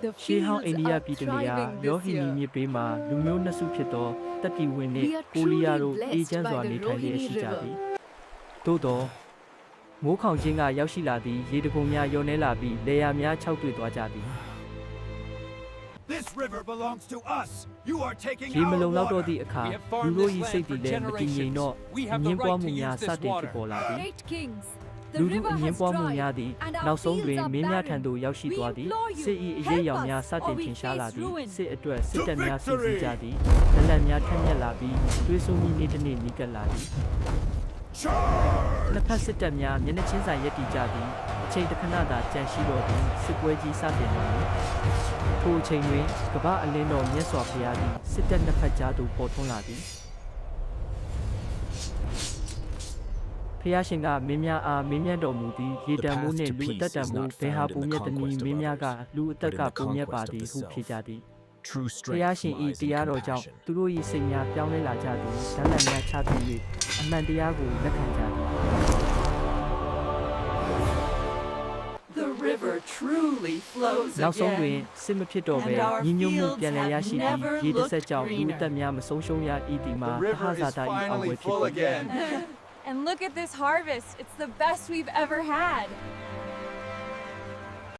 The ရှေးဟောင်း fields အိန္ဒိယ are ပြည်တနေရာ thriving ရော this ဟီနီ year. မြစ်ဘေးမှာလူမျိုးနှစ်စုဖြစ်သောတက်တီဝင်နှင့် We are ကိုလီယာတို့ truly အေးချမ်း blessed စွာ by the နေထိုင်လျက် Rohini ရှိကြ River. သည်သို့သောမိုးခေါင်ခြင်းကရောက်ရှိလာသည့်ရေတံများလျော်နှဲလာပြီးလေယာများခြောက်သွေ့သွားကြသည် This river belongs to us. You are taking ရေမ our လုံလောက်တော့သ water. ည့်အခါ We have လူ farmed တို့ this၏စိတ် land တည် for လည်းမတည်ငြိမ်တော့ generations. We အ have င the င်းပွား right မှု to များ use စ this တင်ဖြစ် water. ပေါ်လာသည် Great kings, the လူထု river အငင်း has ပွားမှုများ dried, သည် and နော our က်ဆုံးတွင် fields are မင်းများထံ barren. သို့ရောက်ရှိ We သွားသည် implore you, စစ်၏အရေးရောင် help များ us, စ or တင် we ထင်ရှားလာ face သည် ruin. စစ်အတွက်စစ်တပ်များစီ victory! စီကြသည်လက်လက်များထက်မြက်လာပြီးသွေးဆူးပြီးနေ့တစ်နေ့နီးကပ်လာသည် Charge! နှစ်ဖက်စစ်တပ်များမျက်နှာချင်းဆိုင်ရပ်တည်ကြသည်အချိန်တစ်ခဏသာကြန့်ရှိတော့သည်စစ်ပွဲကြီးစတင်တော်မူထိုအချိန်တွင်ကမ္ဘာအလင်းတော်မြတ်စွာဘုရားသည်စစ်တပ်နှစ်ဖက်ကြားသို့ပေါ်ထွန်းလာသည်ဖျားရှင်ကမင်းများအားမင်းမြတ်တော်မူသည်ရေတံမိုးနှင့်လူအသက်တံမိုးဘယ်ဟာပုံမြတ်သည်မင်းများကလူအသက်ကပုံမြတ်ပါသည်ဟုဖြေကြသည် True ဖျား strength ရှင်၏ lies in တရားတော်ကြောင့် compassion. သူတို့၏စိတ်များပြောင်းလဲလာကြသည်ဇာလန်များချပြီး၍အမှန်တရားကိုလက်ခံကြသည် The river truly flows နောက်ဆုံးတွင် again. စစ်မဖြစ်တော့ဘဲ And our ညီညွတ်မှု fields ပြန်လည်ရရှိ have ပြီး never ရေတစ်ဆက် looked ကြောင့်လူ greener. အသက်များမဆုံးရှုံးရဤသည်မှာ The သ river ဟ is ဇာတာ၏အောင်ပွဲ finally ဖြစ် full သည် again. And look at this harvest. It's the best we've ever had.